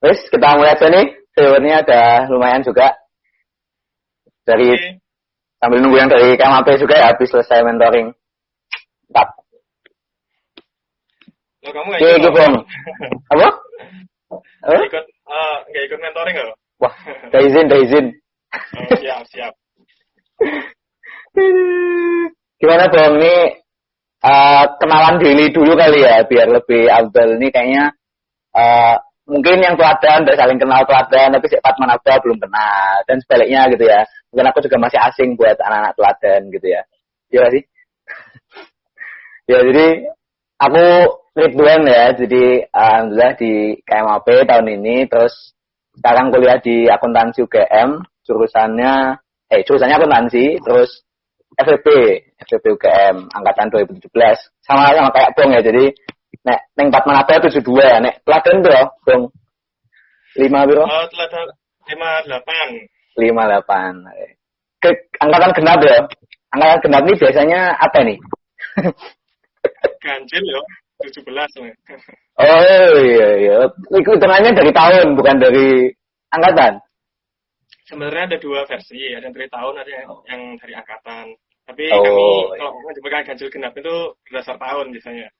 Wes, kita mulai aja nih. Viewernya ada lumayan juga. Dari sambil nunggu yang dari KMAP juga ya, habis selesai mentoring. Mantap. Loh, kamu nggak ikut Bang. Apa? Nggak ikut mentoring nggak? Wah, dah izin. Oh, siap. Gimana Bang, ini kenalan diri dulu kali ya, biar lebih afdal. Ini kayaknya mungkin yang teladan udah saling kenal teladan, tapi Pak Manaba belum kenal, dan sebaliknya gitu ya. Mungkin aku juga masih asing buat anak-anak teladan gitu ya. Iya sih. Ya jadi aku Ridwan ya, jadi alhamdulillah di KMAP tahun ini, terus sekarang kuliah di akuntansi UGM, jurusannya akuntansi, terus FEB UGM angkatan 2017, sama kayak Bong ya, jadi nek neng Pak Manaba 72, nek teladan bro, Bong 5 bro? Teladan 58. Angkatan genap ya. Angkatan genap ini biasanya apa nih? Ganjil ya, 17 lah. Oh iya. Hitungannya dari tahun, bukan dari angkatan. Sebenarnya ada dua versi, ada yang dari tahun, ada yang dari angkatan. Tapi kami kalau menyebutkan ganjil genap itu berdasar tahun biasanya.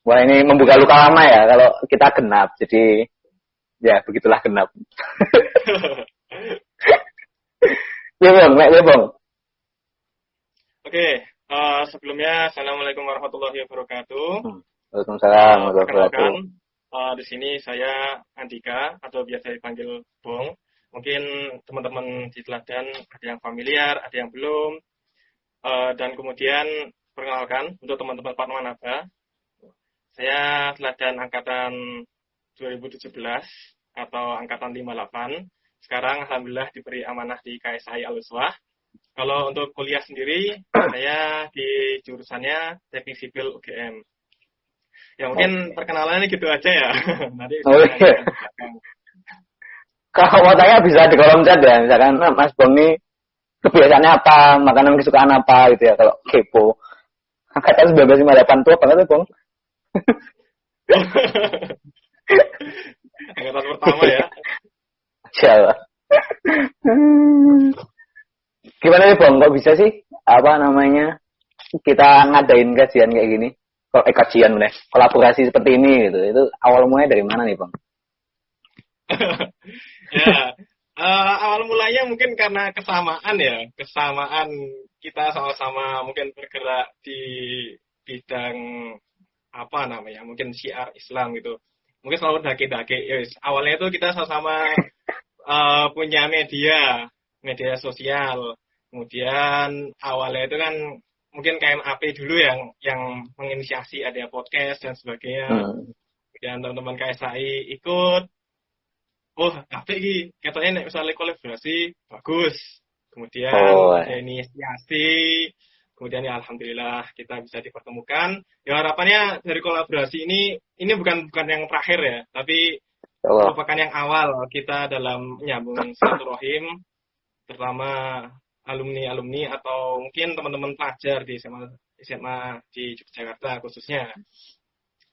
Wah, ini membuka luka lama ya kalau kita genap. Jadi ya begitulah genap. Ya Bang. Oke, sebelumnya Assalamualaikum warahmatullahi wabarakatuh. Waalaikumsalam warahmatullahi wabarakatuh. Di sini saya Andika atau biasa dipanggil Bong. Mungkin teman-teman di Teladan ada yang familiar, ada yang belum. Dan kemudian perkenalkan untuk teman-teman Pak Manaba. Saya Teladan angkatan 2017 atau angkatan 58. Sekarang alhamdulillah diberi amanah di KSI Al-Uswah. Kalau untuk kuliah sendiri, saya di jurusannya Teknik Sipil UGM. Ya mungkin perkenalannya gitu aja ya. Nanti iya. Kalau mau tanya bisa di kolom chat ya, misalkan Mas Bong ini kebiasaannya apa, makanan kesukaan apa gitu ya, kalau kepo. Angkatan 1958 tuh apa kan Bong? Angkatan pertama ya. Insyaallah. Gimana nih Bang, kok bisa sih kita ngadain kajian kayak gini? Kajian nih, kolaborasi seperti ini gitu. Itu awal mulanya dari mana nih Bang? Ya, awal mulanya mungkin karena kesamaan kita sama-sama mungkin bergerak di bidang mungkin syiar Islam gitu. Mungkin selalu dake-dake. Yes. Awalnya itu kita sama-sama punya media sosial. Kemudian awalnya itu kan mungkin KMAP dulu yang menginisiasi ada podcast dan sebagainya. Kemudian teman-teman KSI ikut. Oh, tapi iki katanya misalnya kolaborasi bagus. Kemudian ada inisiasi. Kemudian ya alhamdulillah kita bisa dipertemukan. Ya harapannya dari kolaborasi ini bukan yang terakhir ya, tapi merupakan yang awal kita dalam menyambung silaturahim, terutama alumni atau mungkin teman-teman pelajar di SMA di Yogyakarta khususnya.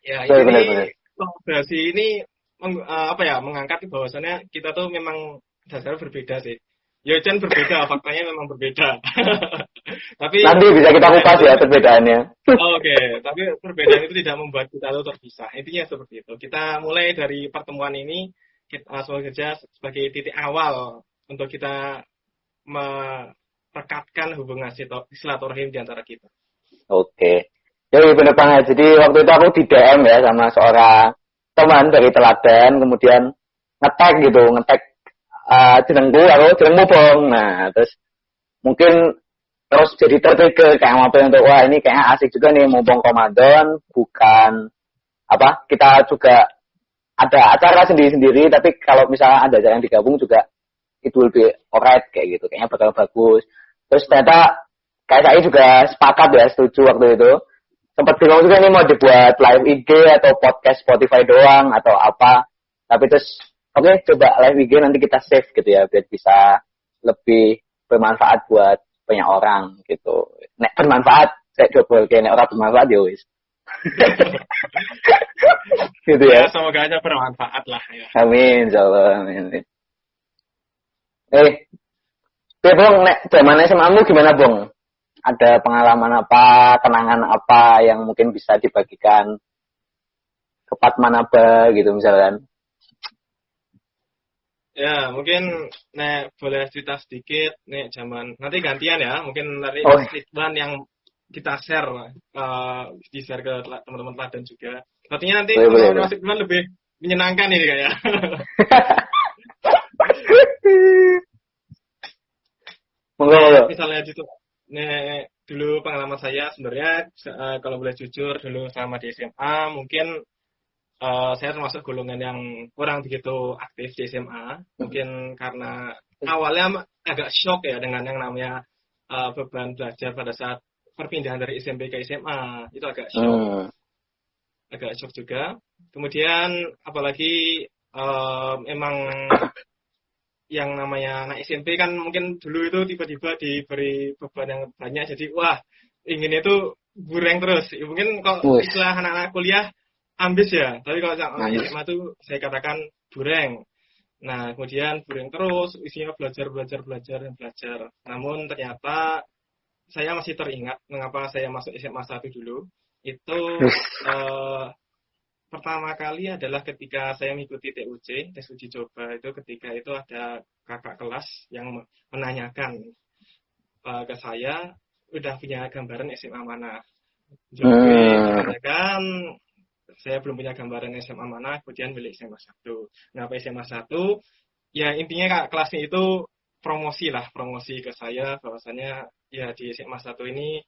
Ya ini kolaborasi ini mengangkat bahwasannya kita tuh memang dasarnya berbeda sih. Ya Jan berbeda, faktanya memang berbeda. Tapi nanti bisa kita kupas ya perbedaannya. Oke, tapi perbedaan itu tidak membuat kita itu terpisah. Intinya seperti itu. Kita mulai dari pertemuan ini kita sebagai titik awal untuk kita merekatkan hubungan silaturahim di antara kita. Oke. Ya benar banget. Jadi waktu itu aku di DM ya sama seorang teman dari Teladan, kemudian ngetek jenengmu Bong. Nah, terus mungkin terus jadi tertrigger kayak apa untuk wah ini kayaknya asik juga nih mumpung Ramadan, bukan kita juga ada acara sendiri-sendiri, tapi kalau misalnya ada acara yang digabung juga it will be alright kayak gitu, kayaknya bakal bagus. Terus ternyata kayak saya juga sepakat ya, setuju waktu itu. Sempat bingung juga nih mau dibuat live IG atau podcast Spotify doang atau apa. Tapi terus oke, coba live IG nanti kita save gitu ya biar bisa lebih bermanfaat buat banyak orang gitu. Nek bermanfaat, saya coba kayak nek orang bermanfaat ya wis. Gitu Ya, ya. semoga aja bermanfaat lah ya. Amin, insyaallah. Amin. Bung, nek zaman SMA-mu gimana, Bung? Ada pengalaman apa, kenangan apa yang mungkin bisa dibagikan ke Patmanaba gitu misalkan? Ya, mungkin nek boleh cerita sedikit nek zaman nanti gantian ya, mungkin dari Oh, Mas Ridwan yang kita share di share ke teman-teman Teladan juga. Artinya nanti boleh, boleh, pengalaman boleh. Mas Ridwan lebih menyenangkan ini kayak. Monggo, Nek monggo. misalnya gitu, nek dulu pengalaman saya sebenarnya kalau boleh jujur dulu sama di SMA mungkin saya termasuk golongan yang kurang begitu aktif di SMA. Mungkin karena awalnya agak shock ya dengan yang namanya beban belajar pada saat perpindahan dari SMP ke SMA. Itu Hmm. agak shock juga. Kemudian apalagi emang yang namanya anak SMP kan mungkin dulu itu tiba-tiba diberi beban yang banyak. Jadi wah ingin itu bureng terus. Ya, mungkin kalau Wes, istilah anak-anak kuliah ambis ya, tapi kalau anak nangis. SMA tuh saya katakan bureng. Nah, kemudian bureng terus, isinya belajar, belajar, belajar, dan belajar. Namun ternyata saya masih teringat mengapa saya masuk SMA 1 dulu. Itu Wes. eh, pertama kali adalah ketika saya mengikuti TUC, tes uji coba itu ketika itu ada kakak kelas yang menanyakan ke saya, udah punya gambaran SMA mana? Jadi Hmm. dikarenakan saya belum punya gambaran SMA mana, kemudian milik SMA 1. Nah, SMA 1, ya intinya kak, kelasnya itu promosi lah, promosi ke saya bahwasanya ya di SMA 1 ini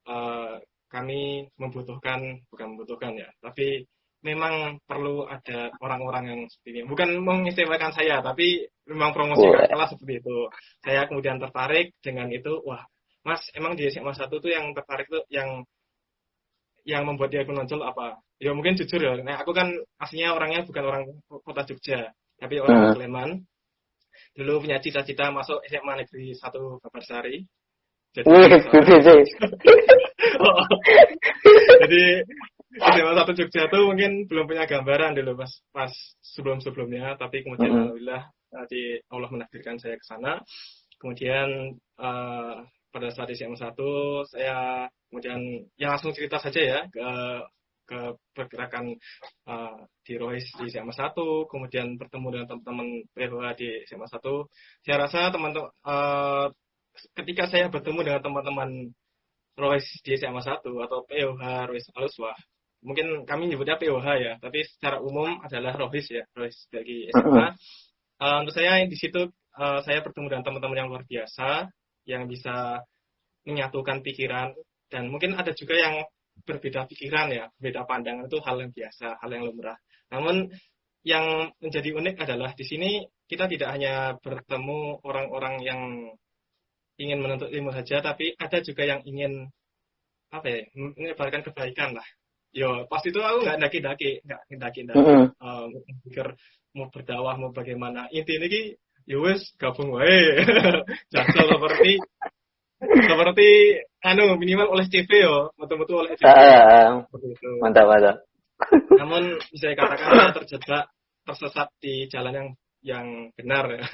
eh, kami bukan membutuhkan ya, tapi memang perlu ada orang-orang yang seperti ini. Bukan mengistimewakan saya, tapi memang promosi Boleh. kakak kelas seperti itu. Saya kemudian tertarik dengan itu, wah, Mas, emang di SMA 1 tuh yang tertarik tuh yang membuat dia menonjol apa? Ya mungkin jujur ya, nah aku kan aslinya orangnya bukan orang kota Jogja, tapi orang Hmm. Sleman. Dulu punya cita-cita masuk SMA Negeri 1 Kabarsari. Wih, Jadi salah satu BBC. Jadi SMA 1 Jogja tuh mungkin belum punya gambaran dulu pas sebelum-sebelumnya, tapi kemudian Mm-mm. alhamdulillah di Allah menakdirkan saya ke sana. Kemudian pada saat di SMA 1 saya kemudian ya langsung cerita saja ya ke pergerakan di Rohis di SMA 1, kemudian bertemu dengan teman-teman PHW di SMA 1. Saya rasa teman-teman ketika saya bertemu dengan teman-teman Rohis di SMA 1 atau POH Rohis Aluswah, mungkin kami nyebutnya POH ya, tapi secara umum adalah Rohis ya, Rohis bagi SMA. Mm-mm. Untuk saya di situ saya bertemu dengan teman-teman yang luar biasa, yang bisa menyatukan pikiran, dan mungkin ada juga yang berbeda pikiran ya, berbeda pandangan itu hal yang biasa, hal yang lumrah. Namun yang menjadi unik adalah di sini kita tidak hanya bertemu orang-orang yang ingin menuntut ilmu saja, tapi ada juga yang ingin apa ya, menyebarkan kebaikan lah. Yo, pas itu aku nggak daki-daki, Mm-mm. mikir mau berdakwah mau bagaimana. Intinya ini, yo wes gabung wae. Jajal seperti minimal oleh CV yo, betul-betul oleh CV seperti itu. Mantap, mantap. Namun bisa dikatakan saya tersesat di jalan yang benar ya.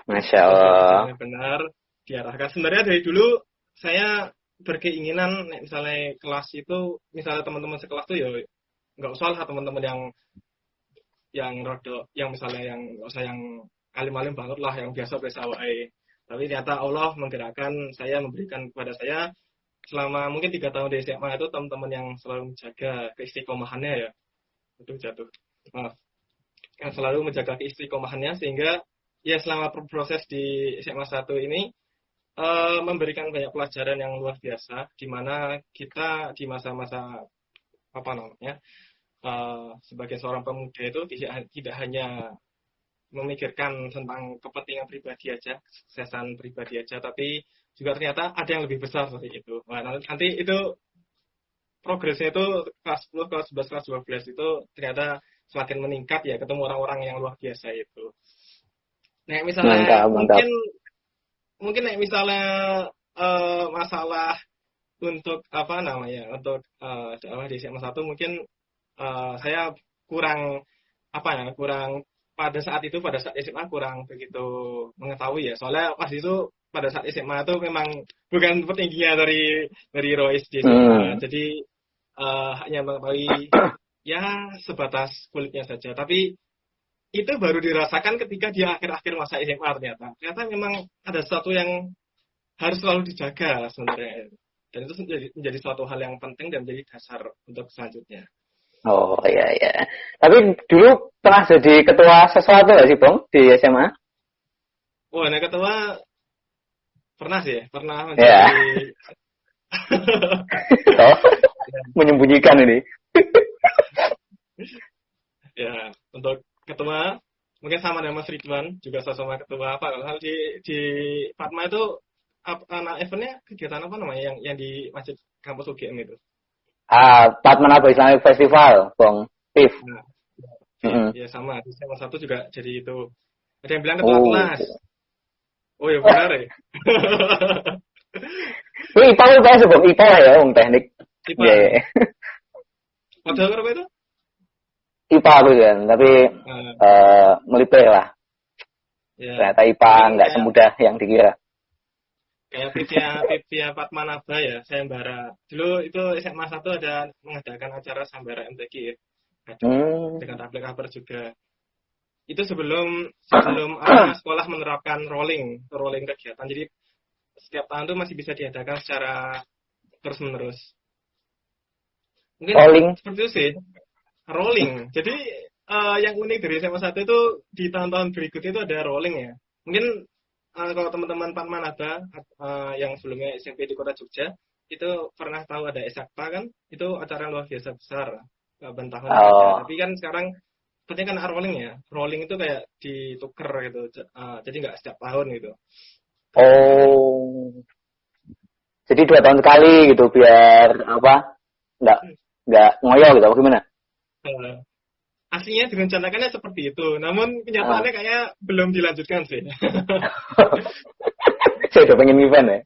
Masya Tersesat di Allah. jalan yang benar, diarahkan. Sebenarnya dari dulu saya berkeinginan misalnya kelas itu, misalnya teman-teman sekelas tuh ya nggak usah lah teman-teman yang misalnya yang nggak usah yang alim-alim banget lah, yang biasa-biasa wae. Tapi ternyata Allah menggerakkan saya, memberikan kepada saya selama mungkin 3 tahun di SMA itu teman-teman yang selalu menjaga keistiqomahannya ya, itu jatuh, maaf, yang selalu menjaga keistiqomahannya sehingga ya selama proses di SMA 1 ini memberikan banyak pelajaran yang luar biasa, di mana kita di masa-masa apa namanya sebagai seorang pemuda itu tidak hanya memikirkan tentang kepentingan pribadi aja, kesuksesan pribadi aja, tapi juga ternyata ada yang lebih besar dari itu. Nah, nanti itu progresnya itu kelas 10, kelas 11, kelas 12 itu ternyata semakin meningkat ya, ketemu orang-orang yang luar biasa itu. Nah, misalnya Mantap, mantap. mungkin misalnya masalah untuk apa namanya untuk dakwah di SMA 1 mungkin saya kurang kurang pada saat SMA kurang begitu mengetahui ya. Soalnya pas itu pada saat SMA itu memang bukan petingginya dari Royce di SMA. Jadi hanya mengetahui ya sebatas kulitnya saja. Tapi itu baru dirasakan ketika dia akhir-akhir masa SMA ternyata. Ternyata memang ada sesuatu yang harus selalu dijaga sebenarnya. Dan itu menjadi suatu hal yang penting dan menjadi dasar untuk selanjutnya. Oh iya. Tapi dulu pernah jadi ketua sesuatu nggak sih Bang di SMA? Oh, nah ketua pernah menjadi. Oh, menyembunyikan ini. Ya, untuk ketua mungkin sama dengan Mas Ridwan juga sama ketua apa kalau di Fatma itu anak eventnya kegiatan apa namanya yang di masjid kampus UGM itu? Fatmanaba Islamic Festival, Bang Pif. Nah, ya sama. Di SMA 1 juga jadi itu. Ada yang bilang ketua kelas. Oh ya benar ya. Ini IPA sebab IPA ya, Bang teknik. IPA. Yeah. Padahal berapa itu? IPA aku kan, tapi melipir lah. Yeah. Ternyata IPA nggak semudah yang dikira. Kayak Pipia Fatmanaba ya, sayembara. Dulu itu SMA 1 ada mengadakan acara sayembara MTQ ya. Dengan tablik kabar juga. Itu sebelum sekolah menerapkan rolling kegiatan. Jadi setiap tahun itu masih bisa diadakan secara terus-menerus. Mungkin rolling. Seperti itu sih. Rolling. Jadi yang unik dari SMA 1 itu di tahun-tahun berikutnya itu ada rolling ya. Mungkin kalau teman-teman Fatmanaba yang sebelumnya SMP di Kota Jogja itu pernah tahu ada Esakta kan, itu acara luar biasa besar tahun aja. Tapi kan sekarang sepertinya kan rolling itu kayak dituker gitu, jadi nggak setiap tahun gitu. Jadi 2 tahun sekali gitu biar nggak ngoyo gitu, apa gimana? Aslinya direncanakannya seperti itu, namun kenyataannya kayak belum dilanjutkan sih. Saya udah pengen event ya.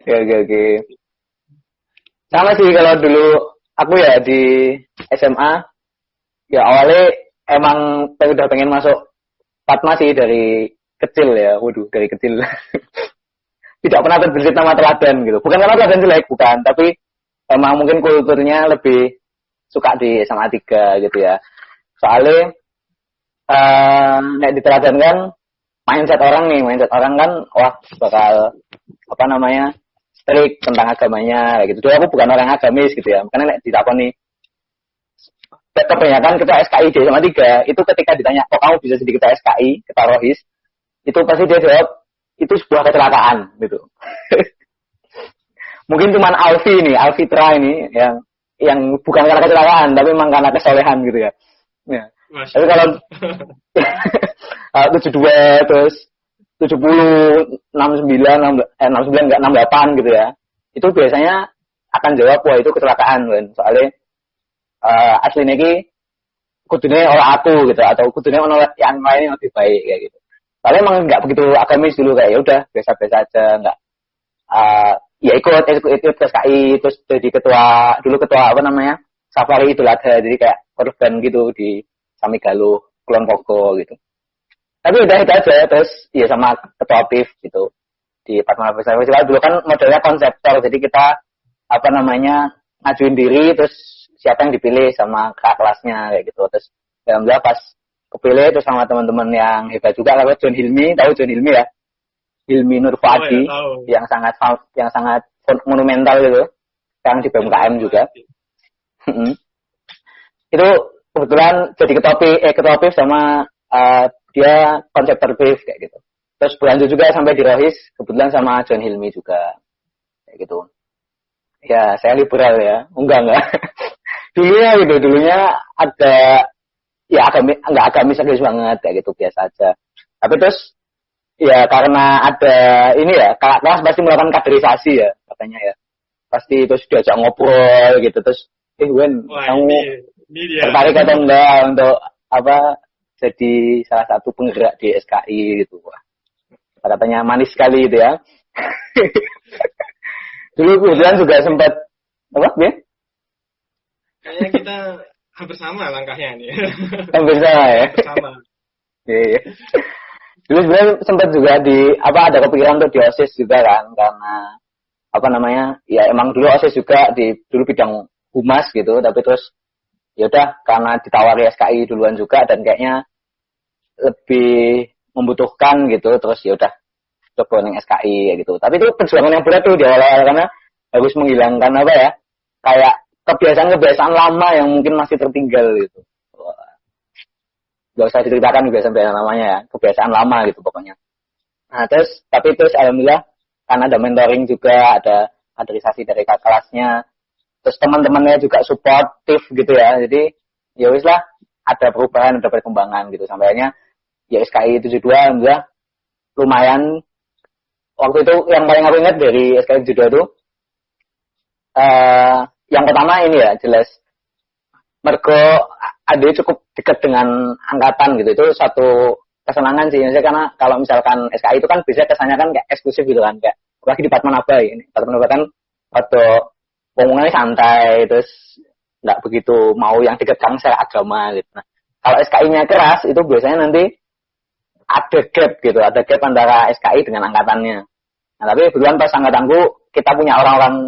Oke. Sama sih kalau dulu aku ya di SMA, ya awalnya emang udah pengen masuk Fatma sih dari kecil ya, dari kecil. Tidak pernah terbesit nama teladan gitu. Bukan karena teladan jelek, bukan, tapi emang mungkin kulturnya lebih suka di SMA 3 gitu ya. Soalnya nek diteladankan mindset orang kan wah bakal strict tentang agamanya kayak gitu. Dulu aku bukan orang agamis gitu ya. Makanya nek ditakoni kebanyakan ketua SKI di SMA 3 itu ketika ditanya kok kamu bisa jadi ketua SKI, ketua Rohis, itu pasti dia jawab itu sebuah kecelakaan gitu. Mungkin cuman Alfitra ini yang bukan karena kecelakaan tapi memang karena kesolehan gitu ya. Tapi kalau 72 terus 70 69 enggak 68 gitu ya. Itu biasanya akan jawab wah itu kecelakaan kan. Soalnya aslinya iki kudune ora aku gitu atau kudune ono yang lain yang lebih baik kayak gitu. Soalnya emang enggak begitu agamis dulu kayak ya udah biasa-biasa aja enggak ya ikut SKI terus jadi ketua Safari Idul Adha, jadi kayak korban gitu di Samigaluh Kulon Progo gitu. Tapi udah itu aja terus ya sama ketua PIF gitu di Fatmanaba Festival dulu kan modelnya konseptor, jadi kita ngajuin diri terus siapa yang dipilih sama kakak kelasnya kayak gitu. Terus alhamdulillah pas kepilih terus sama teman-teman yang hebat juga lewat John Hilmi, tahu John Hilmi ya? Hilmi Nur Fuadi yang sangat monumental gitu, yang di BMKM juga. Itu kebetulan jadi ketua PIF sama dia konseptor PIF kayak gitu. Terus berlanjut juga sampai di Rohis kebetulan sama John Hilmi juga kayak gitu. Ya saya liberal ya, enggak. Dulunya ada ya enggak agamis banget kayak gitu, biasa aja. Tapi terus ya karena ada ini ya, kakak kelas pasti melakukan kaderisasi ya katanya ya. Pasti terus diajak ngobrol gitu terus Wen, kamu tertarik atau enggak untuk jadi salah satu penggerak di SKI gitu. Wah. Katanya manis sekali gitu ya. Dulu kemudian juga sempat Kayaknya kita hampir sama langkahnya nih. Hampir sama ya. Hampir sama. Iya. Dulu sebenarnya sempat juga ada kepikiran untuk di OSIS juga kan, karena ya emang dulu OSIS juga dulu bidang humas gitu, tapi terus ya udah karena ditawari SKI duluan juga dan kayaknya lebih membutuhkan gitu, terus ya udah coba ning SKI gitu. Tapi itu perjuangan yang berat tuh di awal-awal karena harus menghilangkan kayak kebiasaan-kebiasaan lama yang mungkin masih tertinggal gitu. Gak usah diceritakan kebiasaan namanya ya, kebiasaan lama gitu pokoknya. Nah tapi terus alhamdulillah karena ada mentoring juga, ada kaderisasi dari kakak kelasnya, terus teman-temannya juga suportif gitu ya, jadi ya wis lah ada perubahan, ada perkembangan gitu, sampainya ya SKI 72 alhamdulillah lumayan. Waktu itu yang paling aku ingat dari SKI 72 itu yang pertama ini ya jelas mergo ada cukup dekat dengan angkatan gitu, itu satu kesenangan sih. Maksudnya karena kalau misalkan SKI itu kan biasanya kesannya kan kayak eksklusif gitu kan, kayak lagi di Departemen apa ini. Departemen apa kan atau ngomongnya santai, terus nggak begitu mau yang dikekang secara agama gitu. Nah, kalau SKI-nya keras itu biasanya nanti ada gap gitu, ada gap antara SKI dengan angkatannya. Nah, tapi kebetulan pas angkatanku kita punya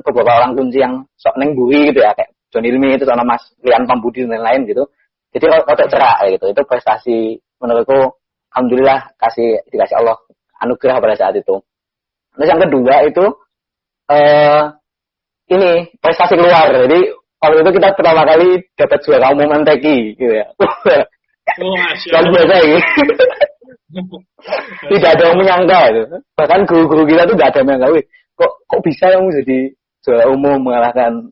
beberapa orang kunci yang sok neng buri gitu ya, kayak John Ilmi itu sama Mas Lian Pambudi dan lain-lain gitu. Jadi rotok cerak gitu. Itu prestasi menurutku alhamdulillah dikasih Allah anugerah pada saat itu. Terus yang kedua itu ini prestasi keluar. Jadi waktu itu kita pertama kali dapat juara umum MTQ gitu ya. Luar biasa ini. Tidak ada yang menyangka itu. Bahkan guru-guru kita tuh gak ada yang menyangka, kok bisa kamu jadi juara umum mengalahkan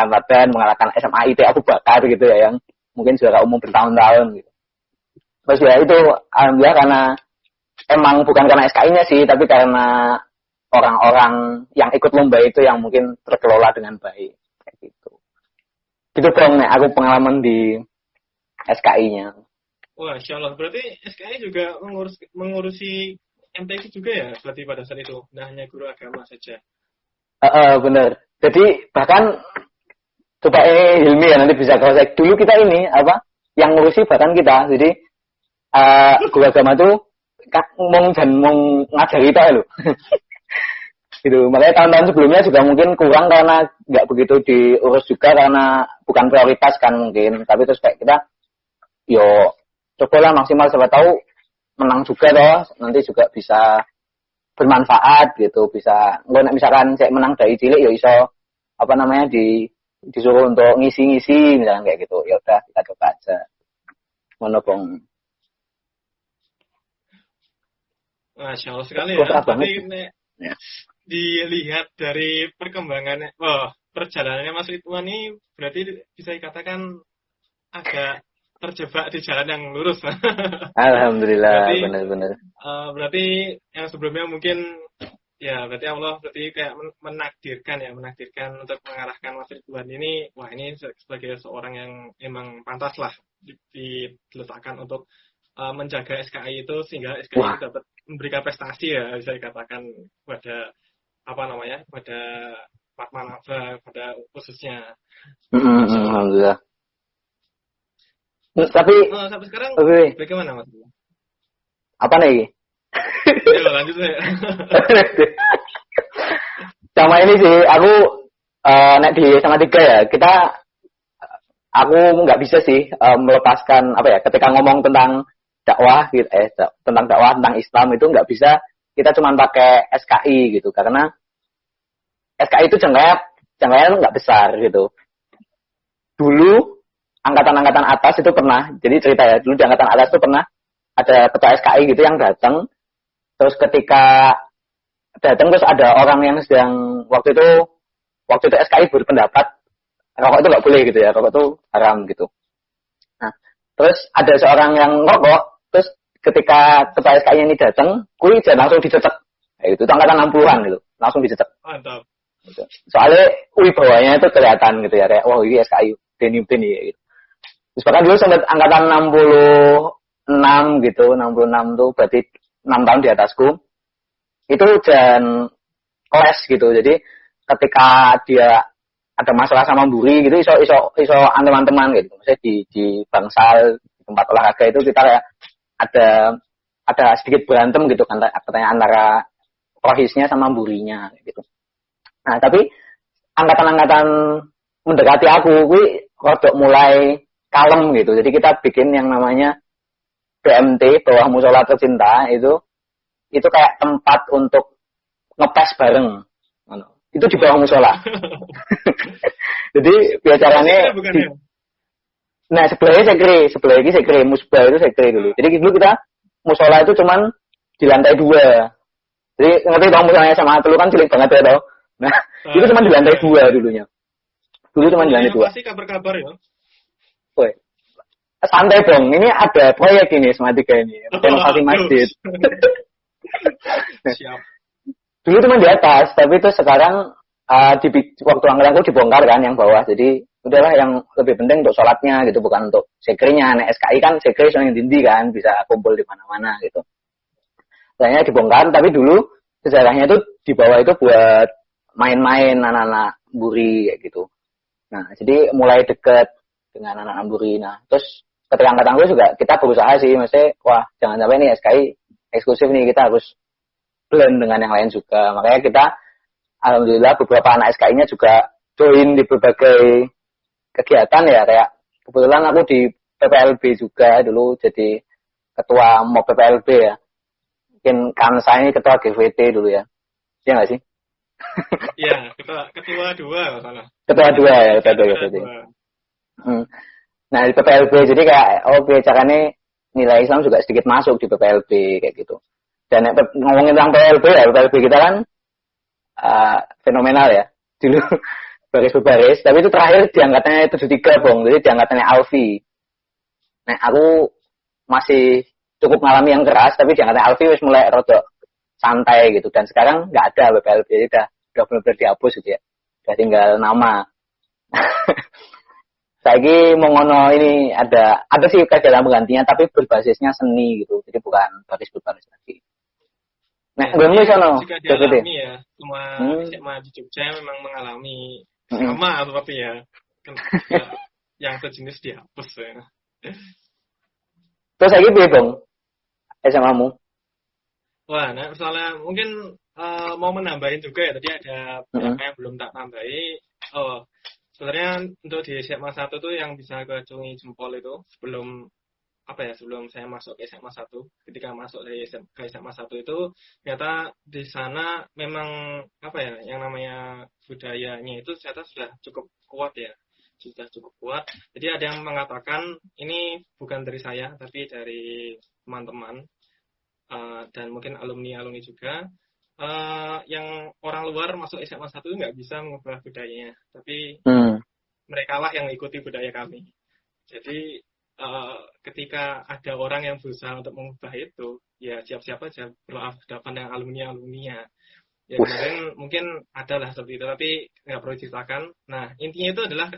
latihan, mengalahkan SMA IT Abu Bakar gitu ya, yang mungkin juara umum bertahun-tahun gitu. Terus ya itu alhamdulillah karena emang bukan karena SKI-nya sih, tapi karena orang-orang yang ikut lomba itu yang mungkin terkelola dengan baik kayak gitu. Gitu dong nih aku pengalaman di SKI-nya. Wah, insya Allah. Berarti SKI juga mengurusi MTQ juga ya, berarti pada saat itu, nah hanya guru agama saja. Bener. Jadi bahkan coba Hilmi ya nanti bisa kalau saya dulu kita ini yang ngurusi bahkan kita. Jadi guru agama tuh ngomong ngajari kita loh. Gitu. Makanya tahun-tahun sebelumnya juga mungkin kurang karena nggak begitu diurus juga karena bukan prioritas kan mungkin. Tapi terus kayak kita cobalah maksimal, siapa tahu menang juga toh, nanti juga bisa bermanfaat gitu, bisa misalkan saya menang dari cilik ya iso disuruh untuk ngisi-ngisi misalkan kayak gitu. Ya udah kita coba aja. Ngono bong. Masya Allah sekali ya. Tapi ya. Dilihat dari perkembangannya, perjalanannya Mas Ridwan ini berarti bisa dikatakan agak terjebak di jalan yang lurus. Alhamdulillah, benar-benar. Berarti yang sebelumnya mungkin ya berarti Allah kayak menakdirkan untuk mengarahkan Mas Ridwan ini, wah ini sebagai seorang yang emang pantas lah diletakkan untuk menjaga SKI itu sehingga SKI itu dapat memberikan prestasi ya, bisa dikatakan pada pada Pak Manaba pada khususnya. Alhamdulillah. Tapi sampai sekarang bagaimana Mas? Apa nih? Ya, lanjut ya. Sama ini sih, aku nek di sama 3 ya, aku nggak bisa sih melepaskan ketika ngomong tentang dakwah gitu, tentang dakwah, tentang Islam itu nggak bisa kita cuma pakai SKI gitu, karena SKI itu jangkauannya nggak besar gitu. Dulu angkatan-angkatan atas itu pernah, jadi cerita ya, dulu di angkatan atas itu pernah ada ketua SKI gitu yang datang, terus ketika datang terus ada orang yang sedang waktu itu SKI berpendapat rokok itu nggak boleh gitu ya, rokok itu haram gitu. Nah, terus ada seorang yang ngerokok, terus ketika ketua SKI ini datang, kui jangan langsung dicecek. Itu angkatan 60-an gitu, langsung dicecek. Mantap. Soalnya wibawanya itu kelihatan gitu ya, kayak wah ini SKI denim ya gitu. Terus bahkan dulu sampai angkatan 66 gitu, 66 tuh berarti 6 tahun di atasku. Itu kelas gitu. Jadi ketika dia ada masalah sama mburi gitu iso teman-teman gitu. Misalnya di bangsal di tempat olahraga itu kita kayak ada sedikit berantem gitu kan katanya antara rohisnya sama mburinya gitu. Nah, tapi angkatan-angkatan mendekati aku kuwi rodok mulai kalem gitu. Jadi kita bikin yang namanya BMT, Bawah Musola Tercinta itu kayak tempat untuk ngepes bareng. Itu di bawah musola. Jadi biasanya nah sebelah ini sekre, musbah itu sekre dulu. Jadi dulu kita musola itu cuman di lantai 2. Jadi ngerti dong musolanya sama dulu kan cilik banget ya tau. Nah, itu cuma di lantai 2 dulunya. Dulu cuma di lantai 2. Pasti kabar-kabar ya. Woi. Santai dong, ini ada proyek ini Sematika ini, renovasi masjid. Siap. Dulu cuma di atas, tapi itu sekarang di waktu angkatku dibongkar kan yang bawah. Jadi udahlah yang lebih penting untuk sholatnya gitu, bukan untuk sekrinya. Nah, SKI kan sekri yang dindi kan bisa kumpul di mana-mana gitu. Soalnya dibongkar, tapi dulu sejarahnya itu di bawah itu buat main-main anak-anak buri kayak gitu. Nah, jadi mulai deket dengan anak-anak buri. Nah, terus ketika angkatan gue juga kita berusaha sih, maksudnya wah jangan sampai nih SKI eksklusif nih, kita harus blend dengan yang lain juga. Makanya kita alhamdulillah beberapa anak SKI-nya juga join di berbagai kegiatan ya, kayak kebetulan aku di PPLB juga dulu jadi ketua MOP PPLB ya. Mungkin Kansa ini ketua GVT dulu ya. Iya nggak sih? Iya, ketua 2 kalau salah. Ketua 2 ya, ketua 2 GVT. Nah di PPLB jadi kayak caranya nilai Islam juga sedikit masuk di PPLB kayak gitu. Dan ngomongin tentang PPLB kita kan fenomenal ya. Dulu baris-baris, tapi itu terakhir di angkatannya 73 Bong, jadi di angkatannya Alfi. Nah aku masih cukup ngalami yang keras, tapi di angkatannya Alfi wis mulai rada santai gitu. Dan sekarang nggak ada PPLB, jadi udah benar-benar dihapus gitu ya. Udah tinggal nama. Saiki mau ngono ini ada sih kegiatan penggantinya tapi berbasisnya seni gitu. Jadi bukan baris berbaris lagi. Nah, gue nih sono. Jika dialami ya, semua SMA di Jogja memang mengalami sama seperti ya. Yang sejenis dihapus ya. Terus lagi piye, Bang? SMA-mu? Wah, nah misalnya mungkin mau menambahin juga ya, tadi ada beberapa yang belum tak tambahi. Oh, sebenarnya untuk di SMA 1 tuh yang bisa keacungi jempol itu sebelum saya masuk ke SMA 1, ketika masuk ke SMA 1 itu ternyata di sana memang yang namanya budayanya itu ternyata sudah cukup kuat ya. Sudah cukup kuat. Jadi ada yang mengatakan ini bukan dari saya tapi dari teman-teman dan mungkin alumni juga yang orang luar masuk SMA 1 nggak bisa mengubah budayanya, tapi mereka lah yang ikuti budaya kami. Jadi ketika ada orang yang berusaha untuk mengubah itu, ya siap-siap aja berhadapan dengan alumni-alumninya. Ya kemarin mungkin adalah seperti itu, tapi nggak perlu diceritakan. Nah, intinya itu adalah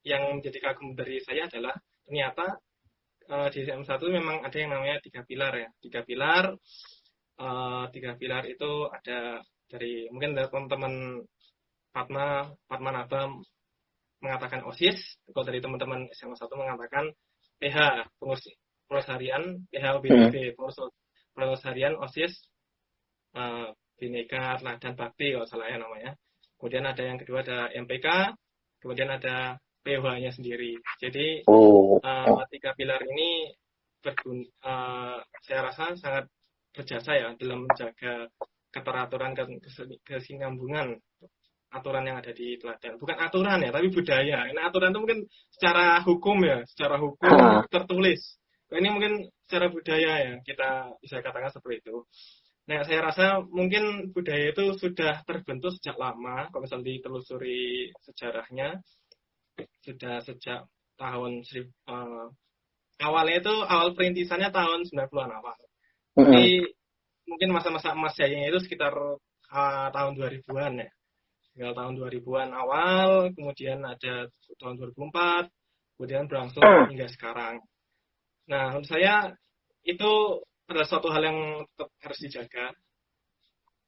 yang menjadi kagum dari saya adalah ternyata di SM1 memang ada yang namanya 3 pilar ya. 3 pilar, 3 pilar itu ada dari mungkin dari teman-teman Fatma Naba mengatakan OSIS, kalau dari teman-teman SMA 1 mengatakan PH, pengurus harian, PH BDB, pengurus harian OSIS, Bhinneka dan Bakti kalau salah ya namanya. Kemudian ada yang kedua ada MPK, kemudian ada PH-nya sendiri. Jadi 3 pilar ini saya rasa sangat berjasa ya dalam menjaga keteraturan dan kesinambungan aturan yang ada di teladan. Bukan aturan ya, tapi budaya. Nah, aturan itu mungkin secara hukum ya, secara hukum tertulis. Ini mungkin secara budaya ya, kita bisa katakan seperti itu. Nah, saya rasa mungkin budaya itu sudah terbentuk sejak lama, kalau misalnya ditelusuri sejarahnya, sudah sejak tahun awalnya itu, awal perintisannya tahun 90-an awal. Jadi, mungkin masa-masa emas jayanya itu sekitar tahun 2000-an ya. Tinggal tahun 2000-an awal, kemudian ada tahun 2004, kemudian berlangsung hingga sekarang. Nah, menurut saya itu adalah suatu hal yang tetap harus dijaga.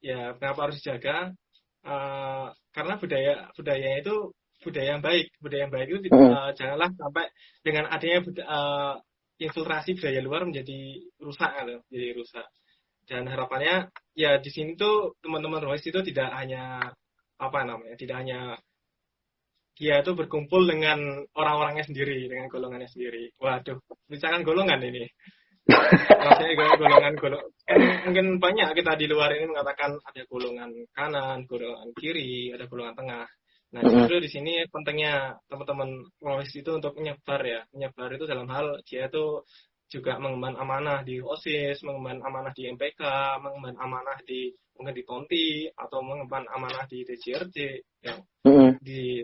Ya, kenapa harus dijaga? karena budaya itu budaya yang baik itu Mm-mm. janganlah sampai dengan adanya infiltrasi budaya luar menjadi rusak gitu, jadi rusak. Dan harapannya ya di sini tuh teman-teman Rohis itu tidak hanya apa namanya, tidak hanya dia itu berkumpul dengan orang-orangnya sendiri, dengan golongannya sendiri. Waduh, misalkan golongan ini. Rasanya golongan kan mungkin banyak kita di luar ini mengatakan ada golongan kanan, golongan kiri, ada golongan tengah. Nah, Mm-mm. justru di sini pentingnya teman-teman Rohis itu untuk menyebar ya. Menyebar itu dalam hal dia itu juga mengemban amanah di OSIS, mengemban amanah di MPK, mengemban amanah di mungkin di Tonti atau mengemban amanah di TJRJ yang Mm-mm. di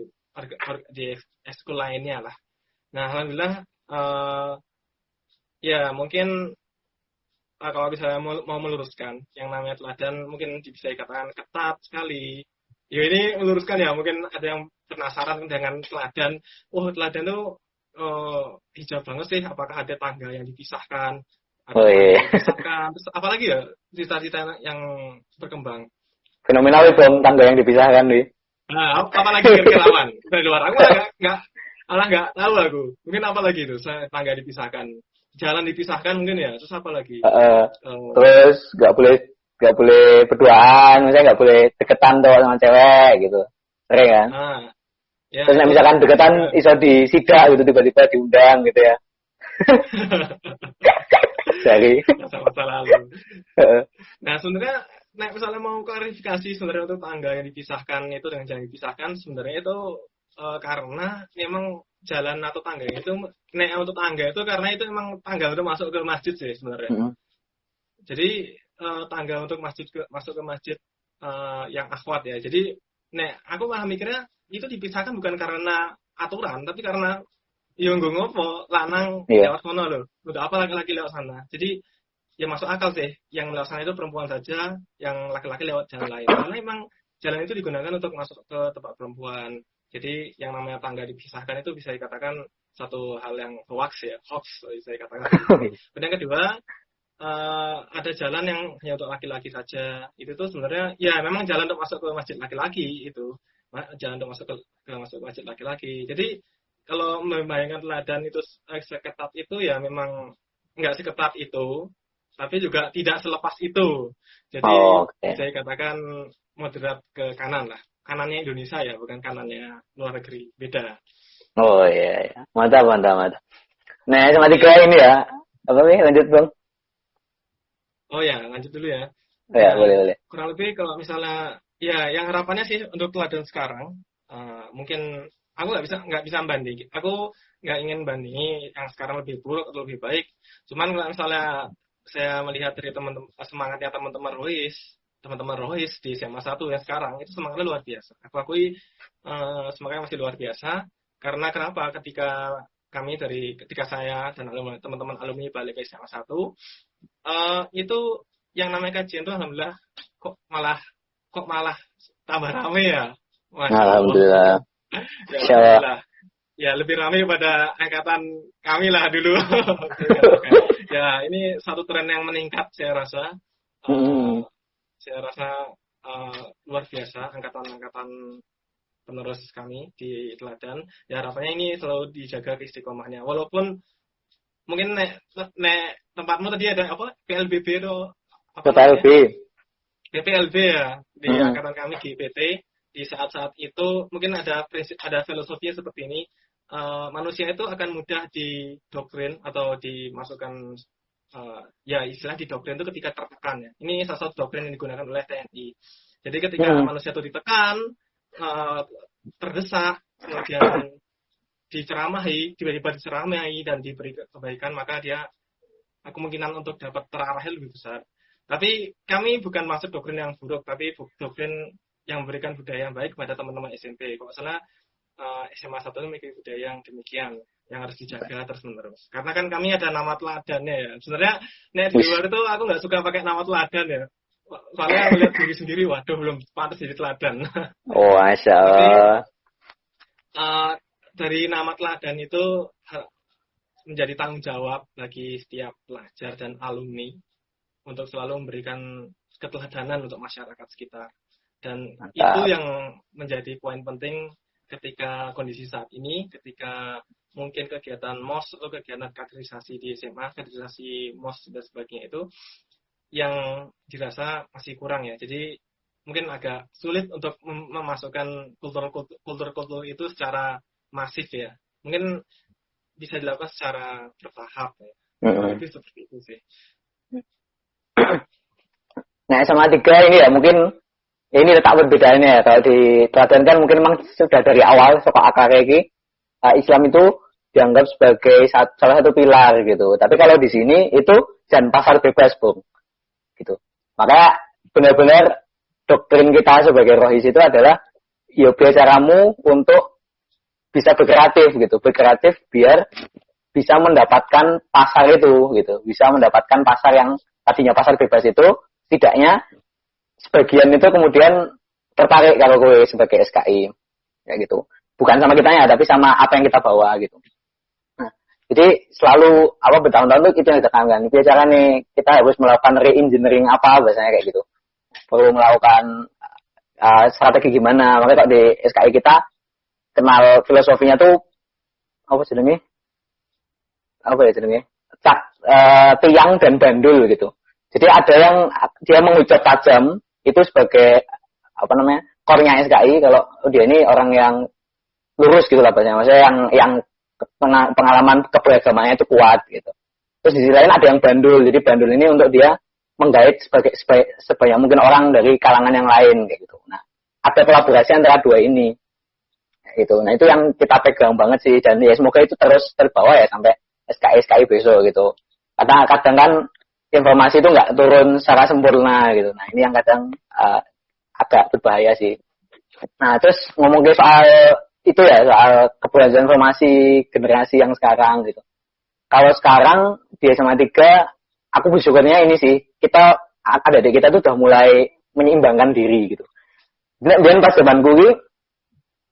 di ekskul lainnya lah. Nah, alhamdulillah ya mungkin kalau misalnya mau meluruskan yang namanya teladan mungkin bisa dikatakan ketat sekali. Ya ini meluruskan ya, mungkin ada yang penasaran dengan teladan. Oh, teladan itu hijau banget sih, apakah ada tangga yang dipisahkan? Ada Oh tangga iya. yang dipisahkan. Terus apalagi ya cerita-cerita yang berkembang. Fenomenal itu tangga yang dipisahkan nih. Nah, apalagi kira-kira aman? Dari luar aku nggak tahu aku. Mungkin apa lagi itu tangga dipisahkan. Jalan dipisahkan mungkin ya. Terus apa lagi? Terus nggak boleh berduaan, misalnya nggak boleh deketan tuh sama cewek gitu, sering kan. Nah, ya Terus itu misalkan deketan juga. iso disidak gitu, tiba-tiba diundang gitu ya. Dari Masa-masa lalu. Nah, sebenarnya misalnya mau klarifikasi sebenarnya untuk tangga yang dipisahkan itu dengan jalan yang dipisahkan sebenarnya itu karena memang jalan atau tangga itu untuk tangga itu karena itu memang tangga untuk masuk ke masjid sih sebenarnya. Jadi tangga untuk masuk ke masjid yang akhwat ya. Jadi aku malah mikirnya itu dipisahkan bukan karena aturan tapi karena yo nggo ngopo lanang iya. lewat sono lho. Udah apa laki-laki lewat sana. Jadi ya masuk akal sih. Yang lewat sana itu perempuan saja, yang laki-laki lewat jalan lain. Karena memang jalan itu digunakan untuk masuk ke tempat perempuan. Jadi yang namanya tangga dipisahkan itu bisa dikatakan satu hal yang hoax bisa dikatakan begitu. Dan yang kedua, ada jalan yang hanya untuk laki-laki saja. Itu tuh sebenarnya ya memang jalan untuk masuk ke masjid laki-laki itu. Jalan untuk masuk masjid laki-laki. Jadi kalau membayangkan teladan itu seketat itu ya memang nggak seketat itu, tapi juga tidak selepas itu. Jadi Okay. saya katakan moderat ke kanan lah. Kanannya Indonesia ya, bukan kanannya luar negeri. Beda. Oh iya. Mantap. Nah, sama tiga ini ya. Apa nih? Lanjut bang. Oh ya, lanjut dulu ya. Oh, ya, Nah, boleh. kurang lebih kalau misalnya ya yang harapannya sih untuk teladan sekarang mungkin aku nggak bisa banding. Aku nggak ingin bandingi yang sekarang lebih buruk atau lebih baik. Cuman kalau misalnya saya melihat dari teman-teman semangatnya teman-teman Rohis di SMA 1 yang sekarang itu semangatnya luar biasa. Aku akui semangatnya masih luar biasa karena kenapa? Ketika saya dan teman-teman alumni balik ke SMA 1 itu yang namanya kajian itu alhamdulillah kok malah tambah rame ya. Masya Allah. Alhamdulillah. Ya, alhamdulillah. Ya lebih ramai pada angkatan kami lah dulu. Ya ini satu tren yang meningkat saya rasa. Saya rasa luar biasa angkatan-angkatan penerus kami di teladan. Ya harapannya ini selalu dijaga keistiqomahnya. Walaupun mungkin tempatmu tadi ada apa PLBB atau apa PLB. PLB ya di angkatan kami GPT di saat-saat itu mungkin ada filosofi seperti ini. Manusia itu akan mudah didoktrin atau dimasukkan ya istilah didoktrin itu ketika tertekan ya. Ini salah satu doktrin yang digunakan oleh TNI. Jadi ketika manusia itu ditekan, terdesak, kemudian tiba-tiba diceramahi dan diberi kebaikan, maka dia kemungkinan untuk dapat terarahnya lebih besar. Tapi kami bukan maksud doktrin yang buruk, tapi doktrin yang memberikan budaya yang baik kepada teman-teman SMP. Kalau salah SMA 1 itu memiliki budaya yang demikian, yang harus dijaga terus-menerus. Karena kan kami ada nama teladannya ya. Sebenarnya di luar itu aku nggak suka pakai nama teladan ya. Soalnya melihat diri sendiri, waduh belum pantas jadi teladan. Oh, Masya Allah. Tapi, dari nama teladan itu menjadi tanggung jawab bagi setiap pelajar dan alumni untuk selalu memberikan keteladanan untuk masyarakat sekitar. Dan Mantap. itu yang menjadi poin penting ketika kondisi saat ini, ketika mungkin kegiatan MOS atau kegiatan kaderisasi di SMA, kaderisasi MOS dan sebagainya itu yang dirasa masih kurang ya. Jadi mungkin agak sulit untuk memasukkan kultur itu secara masif ya. Mungkin bisa dilakukan secara bertahap ya. Lebih seperti itu sih. Nah, SMA 3 ini ya mungkin ini letak perbedaannya ya. Kalau di Teladan kan mungkin memang sudah dari awal sekolah akar ini Islam itu dianggap sebagai salah satu pilar gitu. Tapi kalau di sini itu jangan pasar bebas, Bung. Gitu. Maka benar-benar doktrin kita sebagai rohis itu adalah ya biar caramu untuk bisa berkreatif gitu. Berkreatif biar bisa mendapatkan pasar itu gitu. Bisa mendapatkan pasar yang tadinya pasar bebas itu setidaknya sebagian itu kemudian tertarik kalau gue sebagai SKI kayak gitu. Bukan sama kitanya tapi sama apa yang kita bawa gitu. Nah, jadi selalu bertahun-tahun tuh itu yang kita tekankan. Bicara nih kita harus melakukan re-engineering apa biasanya kayak gitu. Perlu melakukan strategi gimana. Makanya kalau di SKI kita kenal filosofinya tuh apa jenenge? Tiang dan bandul gitu. Jadi ada yang dia menghujat tajam itu sebagai core-nya SKI. Kalau dia ini orang yang lurus gitu lah bahasanya. Maksudnya yang pengalaman keberagamannya itu kuat gitu. Terus di sisi lain ada yang bandul. Jadi bandul ini untuk dia menggait sebanyak mungkin orang dari kalangan yang lain kayak gitu. Nah, ada kolaborasi antara dua ini. Gitu. Nah, itu yang kita pegang banget sih dan ya semoga itu terus terbawa ya sampai SKI besok gitu. Karena kadang kan informasi itu nggak turun secara sempurna gitu. Nah, ini yang kadang agak berbahaya sih. Nah, terus ngomongin soal itu ya, soal keberadaan informasi generasi yang sekarang gitu. Kalau sekarang di SMA 3, aku bersyukurnya ini sih, adik kita tuh udah mulai menyeimbangkan diri gitu. Dan pas zamanku ini,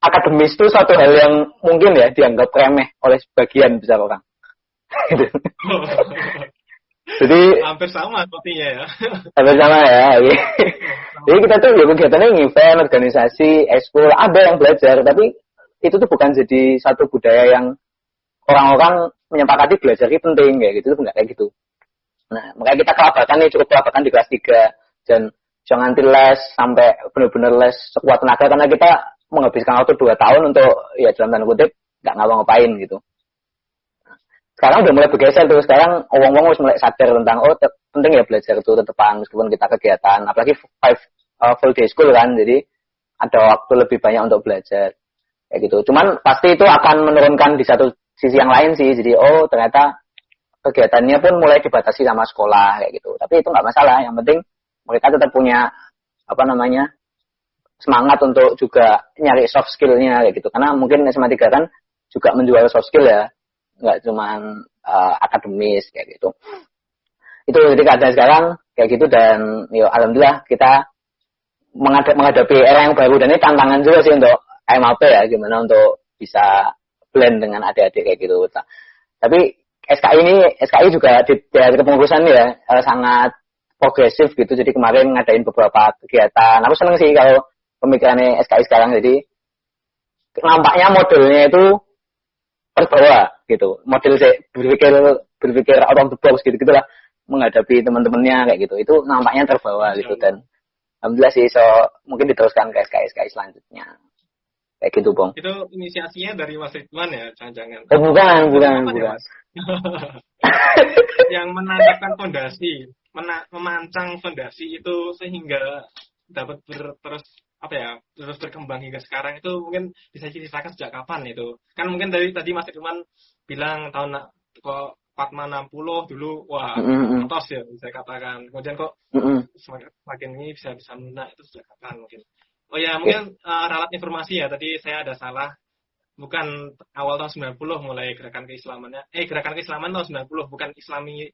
akademis itu suatu hal yang mungkin ya dianggap remeh oleh sebagian besar orang. Jadi hampir sama sepertinya ya. Hampir sama ya. Jadi kita tuh ya kegiatannya event, organisasi, ekskul, ada yang belajar, tapi itu tuh bukan jadi satu budaya yang orang-orang menyepakati belajar itu penting kayak gitu, itu enggak kayak gitu. Nah, makanya kita cukup kelabakan di kelas 3 dan jangan les sampai benar-benar les sekuat tenaga karena kita menghabiskan waktu 2 tahun untuk ya dalam tanda kutip enggak ngapa-ngapain gitu. Sekarang udah mulai bergeser tuh, sekarang orang-orang harus mulai sadar tentang penting ya belajar itu tetepan meskipun kita kegiatan, apalagi full day school kan, jadi ada waktu lebih banyak untuk belajar kayak gitu. Cuman pasti itu akan menurunkan di satu sisi yang lain sih, jadi ternyata kegiatannya pun mulai dibatasi sama sekolah kayak gitu. Tapi itu nggak masalah, yang penting mereka tetap punya semangat untuk juga nyari soft skill-nya kayak gitu. Karena mungkin SMA 3 kan juga menjual soft skill ya, nggak cuman akademis kayak gitu. Itu jadi keadaan sekarang kayak gitu dan ya alhamdulillah kita menghadapi era yang baru dan ini tantangan juga sih untuk MAP ya, gimana untuk bisa blend dengan adik-adik kayak gitu. Tapi SKI juga dari kepengurusan ya sangat progresif gitu. Jadi kemarin ngadain beberapa kegiatan. Aku seneng sih kalau pemikirannya SKI sekarang. Jadi nampaknya modelnya itu terbawa gitu. Model berpikir out of the box gitu-gitulah menghadapi teman-temannya kayak gitu. Itu nampaknya terbawa gitu dan alhamdulillah sih mungkin diteruskan ke SKI selanjutnya. Kayak gitu, Bang. Itu inisiasinya dari Mas Ridwan ya, jangan-jangan. Bukan. Ya, yang menandakan fondasi, memancang fondasi itu sehingga dapat terus berkembang hingga sekarang itu mungkin bisa diceritakan sejak kapan itu? Kan mungkin dari tadi Mas Ridwan bilang tahun kok Fatma 60 dulu, wah, atas ya bisa katakan. Kemudian kok semakin ini bisa melunak itu sejak kapan mungkin? Oh ya, mungkin ralat informasi ya, tadi saya ada salah. Bukan awal tahun 90 mulai gerakan keislamannya. Gerakan keislaman tahun 90, bukan Islamia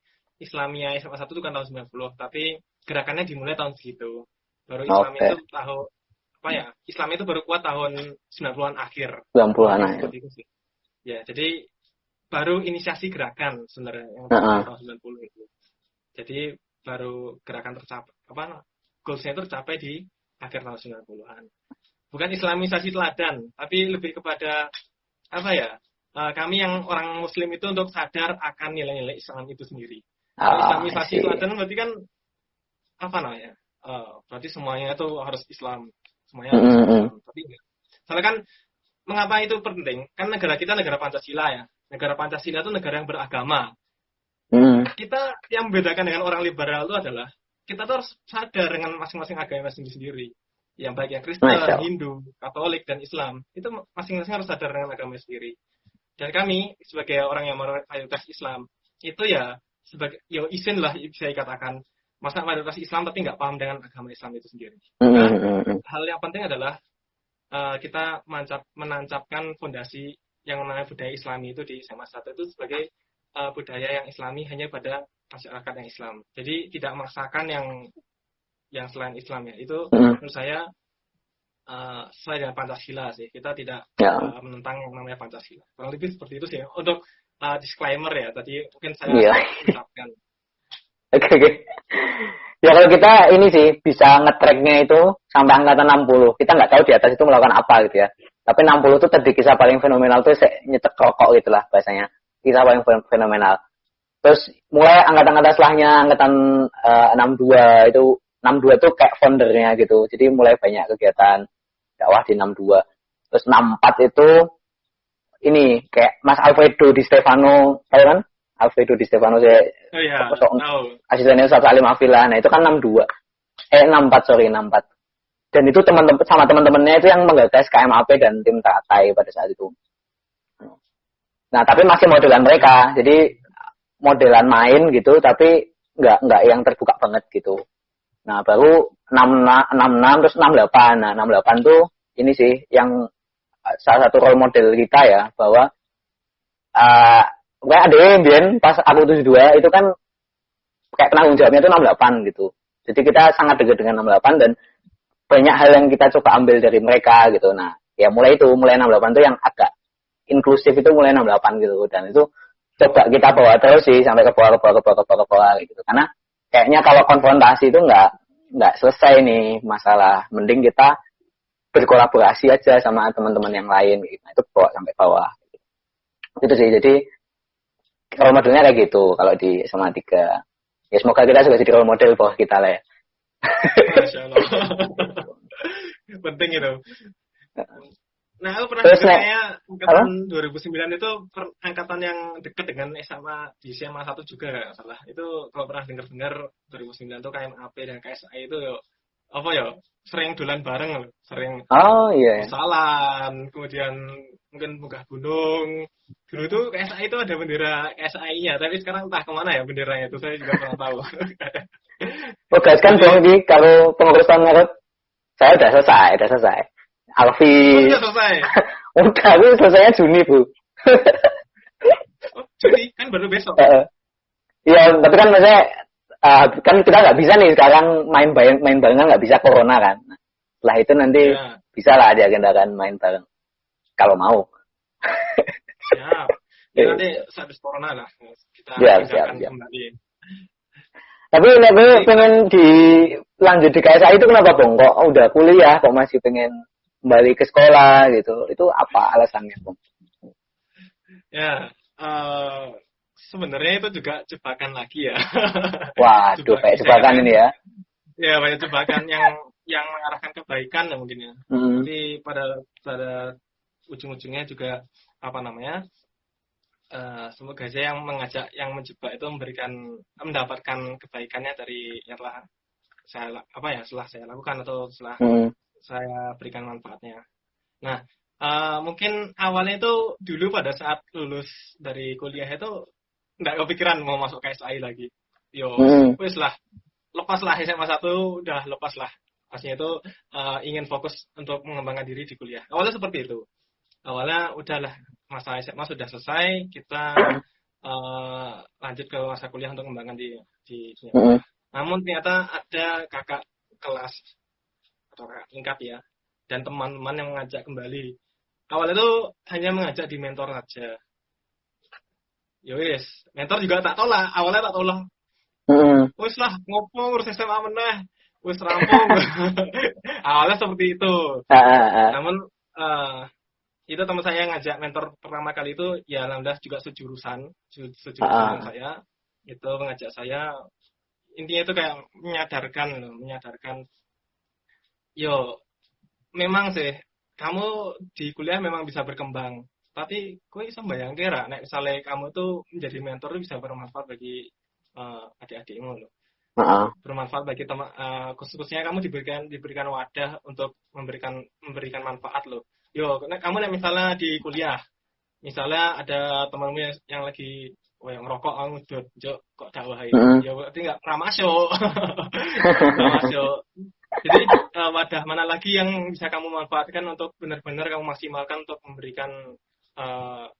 SMA 1 itu kan tahun 90, tapi gerakannya dimulai tahun segitu. Baru Islam itu Islam itu baru kuat tahun 90-an akhir. 90-an akhir. Ya, jadi baru inisiasi gerakan sebenarnya yang tahun 90 itu. Jadi baru gerakan tercapai, goalsnya itu tercapai di akhir tahun 90-an. Bukan islamisasi teladan, tapi lebih kepada apa ya? Kami yang orang muslim itu untuk sadar akan nilai-nilai Islam itu sendiri. Kalau islamisasi teladan berarti kan apa namanya? Berarti semuanya itu harus Islam. Semuanya harus Islam. Tapi enggak. Soalnya kan mengapa itu penting? Kan negara kita negara Pancasila ya. Negara Pancasila itu negara yang beragama. Kita yang membedakan dengan orang liberal itu adalah kita tuh harus sadar dengan masing-masing agama sendiri-sendiri. Yang baik yang Kristen, Hindu, Katolik, dan Islam. Itu masing-masing harus sadar dengan agama sendiri. Dan kami sebagai orang yang mayoritas Islam itu ya sebagai isin lah bisa dikatakan masa mayoritas Islam tapi nggak paham dengan agama Islam itu sendiri. Nah, hal yang penting adalah kita menancapkan fondasi yang namanya budaya Islami itu di SMA 1 itu sebagai budaya yang Islami hanya pada masyarakat yang Islam. Jadi tidak memaksakan yang selain Islam ya. Itu menurut saya sesuai dengan Pancasila sih. Kita tidak menentang yang namanya Pancasila. Kurang lebih seperti itu sih. Untuk disclaimer ya. Tadi mungkin saya ucapkan. Oke. Ya kalau kita ini sih bisa nge-tracknya itu sampai angkatan 60. Kita nggak tahu di atas itu melakukan apa gitu ya. Tapi 60 itu tadi kisah paling fenomenal tuh nyetek rokok gitu lah bahasanya. Kisah paling fenomenal. Terus mulai angkatan-angkatan setelahnya angkatan 62 itu 62 tuh kayak foundernya gitu. Jadi mulai banyak kegiatan dakwah di 62. Terus 64 itu ini kayak Mas Alfredo Di Stefano, tahu kan? Alfredo Di Stefano saya asistennya Ustaz Salim Afillah. Nah, itu kan 64 64. Dan itu teman-teman sama teman-temannya itu yang menggagas KMAP dan tim Teratai pada saat itu. Nah, tapi masih modelan mereka. Jadi modelan main gitu tapi enggak yang terbuka banget gitu. Nah, baru 66 terus 68. Nah, 68 tuh ini sih yang salah satu role model kita ya, bahwa kayak ada yang pas aku 72 itu kan kayak penanggung jawabnya itu 68 gitu. Jadi kita sangat dekat dengan 68 dan banyak hal yang kita coba ambil dari mereka gitu. Nah, ya mulai 68 tuh yang agak inklusif itu mulai 68 gitu. Dan itu coba kita bawa terus sih sampai ke bawah gitu. Karena kayaknya kalau konfrontasi itu nggak selesai nih masalah. Mending kita berkolaborasi aja sama teman-teman yang lain gitu. Nah, itu bawa sampai bawah. Itu sih. Jadi role modelnya kayak gitu kalau di SMA 3. Ya semoga kita juga jadi role model bawah kita lah ya. Masya Allah. Penting itu. Nah, aku pernah kayak angkatan 2009 itu angkatan yang dekat dengan SMA di SMA 1 juga nggak salah. Itu kalau pernah dengar 2009 itu KMAP dan KSI itu apa ya sering dolan bareng, sering salan, kemudian mungkin munggah gunung. Dulu tuh KSI itu ada bendera KSI-nya, tapi sekarang entah kemana ya benderanya itu saya juga kurang tahu. Oh guys kan dong di kalau pengurusan ngarep saya udah selesai. Alfi. Udah selesai. Udah, itu selesainya Juni, Bu. Oh, Juni kan baru besok. Iya, tapi kan maksudnya kan kita nggak bisa nih sekarang main barengan nggak bisa corona kan. Nah, setelah itu nanti bisa lah diagendakan main bareng kalau mau. Siap. Ya, nanti habis corona lah kita siap. kembali. Tapi nek pengen dilanjut di KSI itu kenapa, Bang? Kok udah kuliah kok masih pengen kembali ke sekolah gitu? Itu apa alasannya, Bang? Ya, sebenarnya itu juga jebakan lagi ya. Waduh, kayak jebakan ini ya. Ya, banyak jebakan yang mengarahkan kebaikan ya mungkin ya. Tapi pada ujung-ujungnya juga apa namanya? Semoga saja yang menjebak itu mendapatkan kebaikannya dari yang telah setelah saya lakukan atau setelah saya berikan manfaatnya. Nah, mungkin awalnya itu dulu pada saat lulus dari kuliah itu nggak kepikiran mau masuk KSI lagi. Wes lah, lepaslah SMA 1 udah lepaslah. Pastinya itu ingin fokus untuk mengembangkan diri di kuliah. Awalnya seperti itu. Awalnya udahlah masa SMA sudah selesai, kita lanjut ke masa kuliah untuk mengembangkan di dunia. Namun ternyata ada kakak kelas atau kakak tingkat ya, dan teman-teman yang mengajak kembali. Awalnya itu hanya mengajak di mentor saja. Yowes, mentor juga tak tolak. Awalnya tak tolak. Wes lah, ngopo ngurus SMA meneh. wis rampung. Awalnya seperti itu. Namun itu teman saya ngajak mentor pertama kali itu ya alhamdulillah juga sejurusan dengan saya. Itu mengajak saya, intinya itu kayak menyadarkan yo memang sih kamu di kuliah memang bisa berkembang, tapi kowe iso mbayang kira nek misalnya kamu tuh menjadi mentor itu bisa bermanfaat bagi adik-adikmu loh. Bermanfaat bagi teman, khususnya kamu diberikan wadah untuk memberikan manfaat loh. Yo, kamu nek misalnya di kuliah, misalnya ada temanmu yang lagi ngerokok, kamu jok kok dakwah ini, ya berarti nggak masuk. Nggak masuk. Jadi wadah mana lagi yang bisa kamu manfaatkan untuk benar-benar kamu maksimalkan untuk memberikan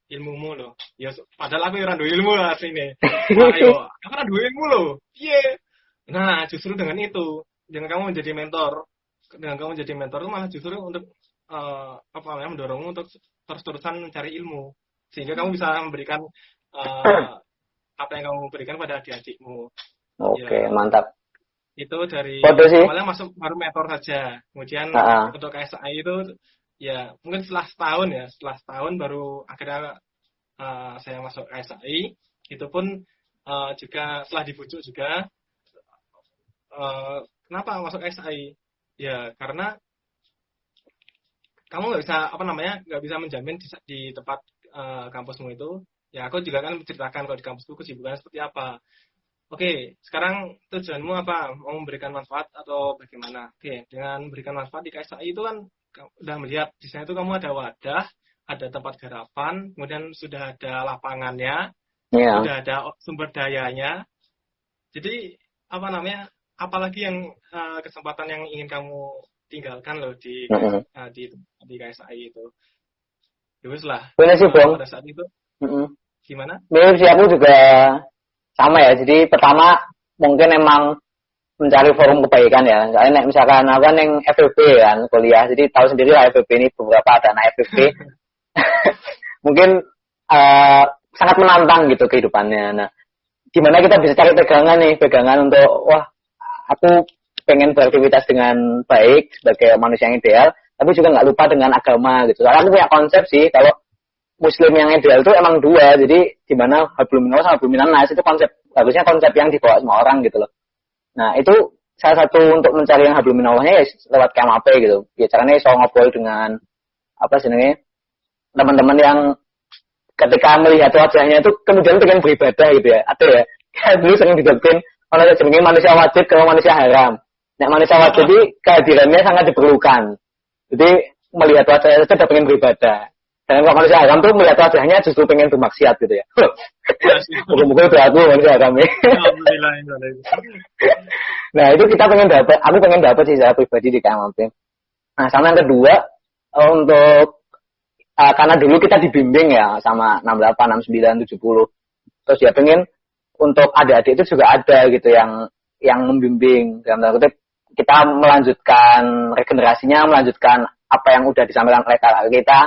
ilmumu loh. Ya padahal aku ora duwe ilmu lah sini. Ayo, aku ora duwe ilmu loh. Piye? Nah, justru dengan itu, dengan kamu menjadi mentor itu malah justru untuk mendorongmu untuk terus-terusan mencari ilmu, sehingga kamu bisa memberikan apa yang kamu berikan pada adik-adikmu. Oke, mantap. Itu dari awalnya masuk baru mentor saja, kemudian untuk KSI itu ya mungkin setelah setahun baru akhirnya saya masuk KSI. Itu pun juga setelah dibujuk juga. Kenapa masuk KSI? Ya karena kamu nggak bisa menjamin di tempat kampusmu itu. Ya aku juga kan menceritakan kalau di kampusku kesibukannya seperti apa. Oke, sekarang tujuanmu apa? Mau memberikan manfaat atau bagaimana? Oke, dengan memberikan manfaat di KSI itu kan udah melihat di sana itu kamu ada wadah, ada tempat garapan, kemudian sudah ada lapangannya, sudah ada sumber dayanya. Jadi apalagi yang kesempatan yang ingin kamu tinggalkan loh di KSI itu. Terus lah. Benar sih, Bang. Pada saat itu gimana? Mirip sih, aku juga sama ya. Jadi pertama mungkin emang mencari forum kebaikan ya. Soalnya misalkan aku kan yang FVP kan kuliah, jadi tahu sendiri lah FVP ini beberapa ada anak FVP. Mungkin sangat menantang gitu kehidupannya. Nah, gimana kita bisa cari pegangan untuk aku pengen beraktivitas dengan baik sebagai manusia yang ideal, tapi juga nggak lupa dengan agama gitu. Soalnya aku punya konsep sih kalau Muslim yang ideal itu emang dua, jadi dimana hablum minallah sama hablum minannas itu harusnya konsep yang dibawa semua orang gitu loh. Nah itu salah satu untuk mencari yang hablum minallahnya ya lewat KMAP gitu. Ya caranya soal ngobrol dengan teman-teman yang ketika melihat wajahnya itu kemudian pengen beribadah gitu ya. Atau ya dulu sering didoktrin orang jenenge manusia wajib kalau manusia haram. Nah manusia wajib jadi kehadirannya sangat diperlukan. Jadi melihat wajahnya saja udah pengen beribadah. Dan kalau manusia haram tuh melihat wajahnya justru pengen bermaksiat gitu ya. Mungkin itu aku manusia haram ya. Nah itu aku pengen dapat sih secara pribadi di KMAP. Nah sama yang kedua untuk karena dulu kita dibimbing ya sama 68, 69, 70. Terus ya pengen untuk adik-adik itu juga ada gitu yang membimbing. Dalam tanda kutip kita melanjutkan regenerasinya, melanjutkan apa yang udah disampaikan oleh kakak kita.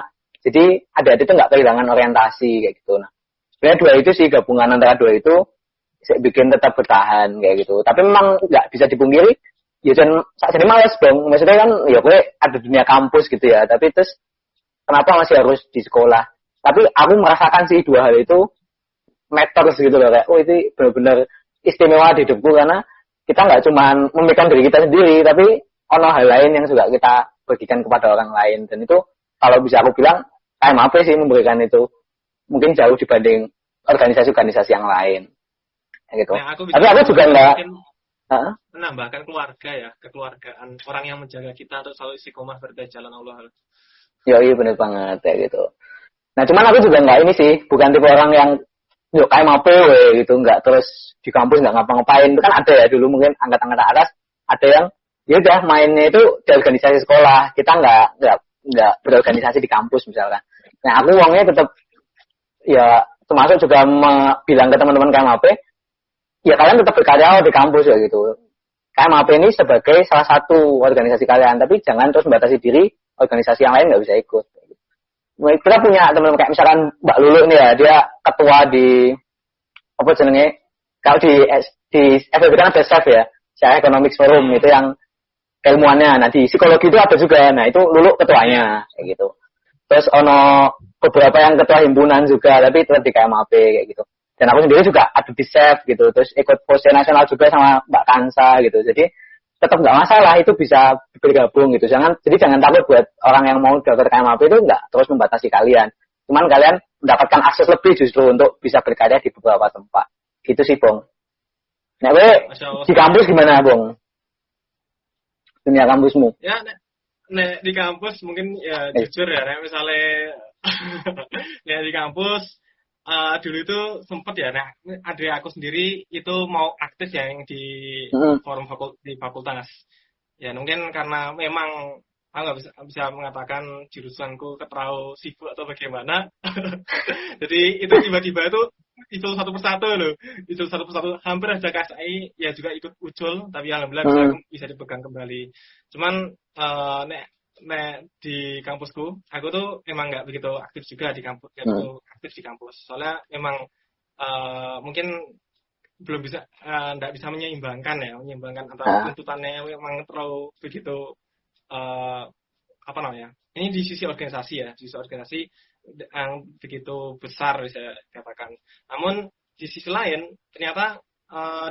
Jadi adik-adik itu nggak kehilangan orientasi kayak gitu. Nah, sebenarnya dua itu sih gabungan antara dua itu saya bikin tetap bertahan kayak gitu. Tapi memang nggak bisa dipungkiri, ya jadi males dong. Maksudnya kan ya gue ada dunia kampus gitu ya. Tapi terus kenapa masih harus di sekolah? Tapi aku merasakan sih dua hal itu matters gitu loh kayak itu benar-benar istimewa di hidupku karena kita nggak cuma memikirkan diri kita sendiri, tapi ono hal lain yang juga kita bagikan kepada orang lain. Dan itu kalau bisa aku bilang KMAP sih memberikan itu mungkin jauh dibanding organisasi-organisasi yang lain gitu. Nah, tapi aku juga enggak menambahkan keluarga ya, kekeluargaan orang yang menjaga kita untuk selalu istiqomah berada jalan Allah. Iya benar banget ya gitu. Nah cuman aku juga enggak ini sih, bukan tipe orang yang yuk KMAP gitu, enggak terus di kampus enggak ngapa-ngapain. Itu kan ada ya dulu mungkin angkatan atas ada yang ya udah mainnya itu di organisasi sekolah, kita enggak berorganisasi di kampus misalkan. Nah aku uangnya tetap ya termasuk juga bilang ke teman-teman KMAP, ya kalian tetap berkarya di kampus ya gitu. KMAP ini sebagai salah satu organisasi kalian, tapi jangan terus membatasi diri, organisasi yang lain nggak bisa ikut. Kita punya teman-teman kayak misalkan Mbak Lulu nih ya, dia ketua di apa jenenge, kalau di FEB kan ada SEF ya, Syariah Economics Forum itu yang keilmuannya. Nah di psikologi itu ada juga. Nah itu Lulu ketuanya kayak gitu. Terus ono beberapa yang ketua himpunan juga, tapi tetap di KMAP kayak gitu. Dan aku sendiri juga ada di SEF gitu. Terus ikut pose nasional juga sama Mbak Kansa gitu. Jadi tetap nggak masalah, itu bisa bergabung gitu. Jadi jangan takut buat orang yang mau daftar KMAP itu nggak terus membatasi kalian. Cuman kalian mendapatkan akses lebih justru untuk bisa berkarya di beberapa tempat. Gitu sih, Bong. Nah, di kampus gimana, Bong? Dunia kampusmu? Ya, nek di kampus mungkin ya jujur ya, nek misalnya ya di kampus dulu itu sempet ya, nah ada aku sendiri itu mau aktif ya yang di forum di fakultas. Ya mungkin karena memang aku nggak bisa mengatakan jurusanku terlalu sibuk atau bagaimana. Jadi itu tiba-tiba itu satu persatu loh, itu satu persatu hampir aja KSI ya juga ikut ucul, tapi alhamdulillah bisa dipegang kembali. Cuman nek di kampusku, aku tuh emang nggak begitu aktif juga di kampus, aktif di kampus. Soalnya emang mungkin belum bisa, nggak bisa menyeimbangkan antara tuntutannya memang terlalu begitu apa namanya? Ini di sisi organisasi ya, di sisi organisasi yang begitu besar bisa katakan. Namun di sisi lain ternyata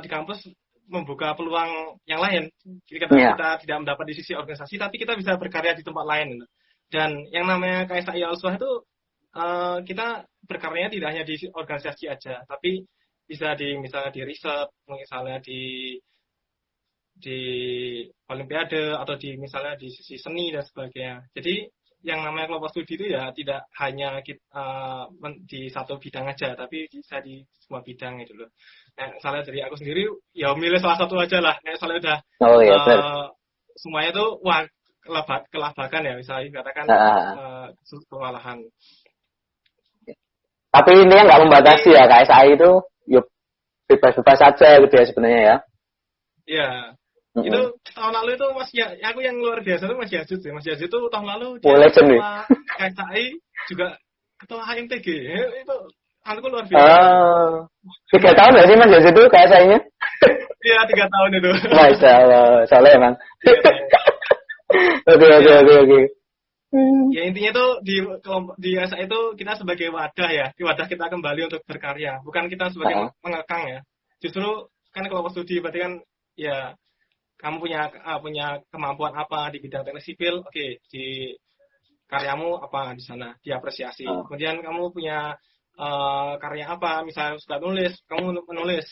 di kampus membuka peluang yang lain. Kita tidak mendapat di sisi organisasi, tapi kita bisa berkarya di tempat lain. Dan yang namanya KSI Al-Uswah itu kita berkaryanya tidak hanya di organisasi aja, tapi bisa misalnya di riset, misalnya di olimpiade atau misalnya di sisi seni dan sebagainya. Jadi yang namanya kelompok studi itu ya tidak hanya di satu bidang aja, tapi bisa di semua bidang itu loh. Nah, misalnya dari aku sendiri ya milih salah satu aja lah. Nah, misalnya udah semuanya tuh kelabakan ya, misalnya katakan kewalahan. Tapi ini nggak membatasi ya, KSI itu yuk bebas-bebas saja gitu ya sebenarnya ya. Iya. Itu tahun lalu itu aku yang luar biasa itu Mas Yazid ya. Mas Yazid itu tahun lalu dia ketua KSI juga ketua HMTG. Itu aku luar biasa. 3 tahun nggak sih Mas Yazid itu KSI-nya? Iya 3 tahun itu. Masya Allah, soalnya emang. Oke. Ya intinya tuh di KSI itu kita sebagai wadah ya, di wadah kita kembali untuk berkarya, bukan kita sebagai mengekang ya. Justru kan kelompok studi berarti kan ya kamu punya kemampuan apa di bidang teknik sipil, oke, di karyamu apa di sana diapresiasi. Kemudian kamu punya karya apa, misalnya suka nulis, kamu menulis,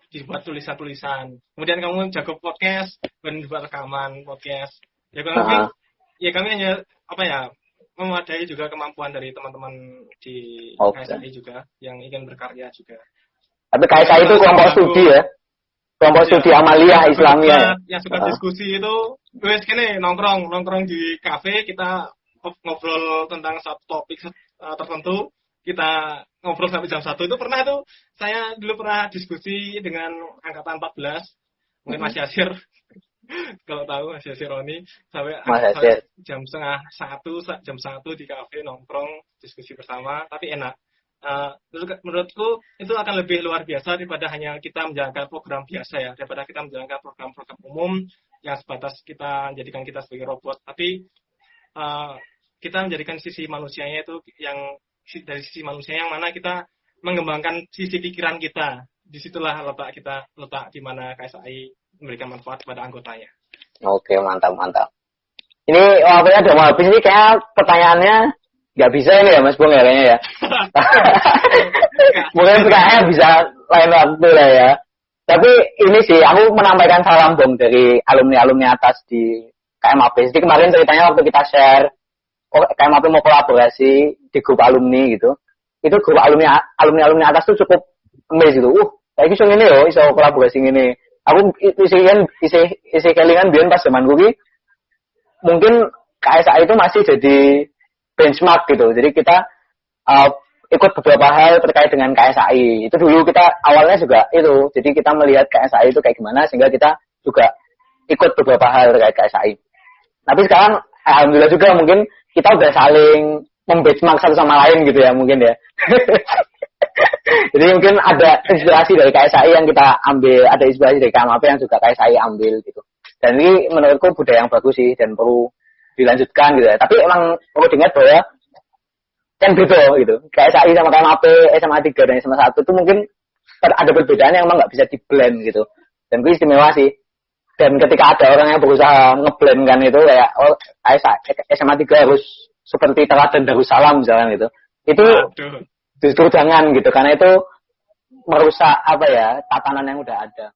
dibuat tulisan-tulisan. Kemudian kamu jago podcast, buat rekaman podcast. Ya kami hanya memadai juga kemampuan dari teman-teman di KSI juga yang ingin berkarya juga. Tapi KSI itu kelompok studi ya? Kelompok studi Amalia Islamiyah. Yang suka diskusi itu, wes kene nongkrong di kafe, kita ngobrol tentang satu topik tertentu, kita ngobrol sampai jam 1. Itu saya dulu pernah diskusi dengan angkatan 14, mungkin Mas Yasir, kalau tahu Mas Yasir Roni, sampai jam setengah 1, jam 1 di kafe nongkrong diskusi bersama, tapi enak. Menurutku itu akan lebih luar biasa daripada hanya kita menjalankan program biasa ya, daripada kita menjalankan program-program umum yang sebatas kita menjadikan kita sebagai robot, tapi kita menjadikan sisi manusianya itu dari sisi manusia yang mana kita mengembangkan sisi pikiran kita. Disitulah letak di mana KSI memberikan manfaat kepada anggotanya. Oke, mantap. Ini waktunya udah mau habis, ini kayak pertanyaannya nggak bisa ini ya Mas Bung ya kayaknya ya. Mungkin kayaknya bisa lain waktu lah ya. Tapi ini sih aku menyampaikan salam Bung dari alumni atas di KMAP. Jadi kemarin ceritanya waktu kita share KMAP mau kolaborasi di grup alumni gitu. Itu grup alumni atas tuh cukup amazed gitu. Kayak iso ngene yo, iso kolaborasi ngene. Aku isi kelingan biyen pas zaman kuwi mungkin KSI itu masih jadi benchmark gitu. Jadi kita ikut beberapa hal terkait dengan KSI. Itu dulu kita awalnya juga itu. Jadi kita melihat KSI itu kayak gimana sehingga kita juga ikut beberapa hal terkait KSI. Tapi sekarang alhamdulillah juga mungkin kita udah saling membenchmark satu sama lain gitu ya mungkin ya. Jadi mungkin ada inspirasi dari KSI yang kita ambil, ada inspirasi dari KMAP yang juga KSI ambil gitu. Dan ini menurutku budaya yang bagus sih dan perlu dilanjutkan gitu ya. Tapi emang perlu diingat bahwa kan beda gitu. Kayak SAI sama KMAP, SMA 3 dan SMA 1 itu mungkin ada perbedaan yang emang nggak bisa di-blend gitu. Dan itu istimewa sih. Dan ketika ada orang yang berusaha nge-blend kan itu kayak SMA 3 harus seperti teladan Darussalam misalnya gitu. Itu justru jangan gitu karena itu merusak tatanan yang udah ada.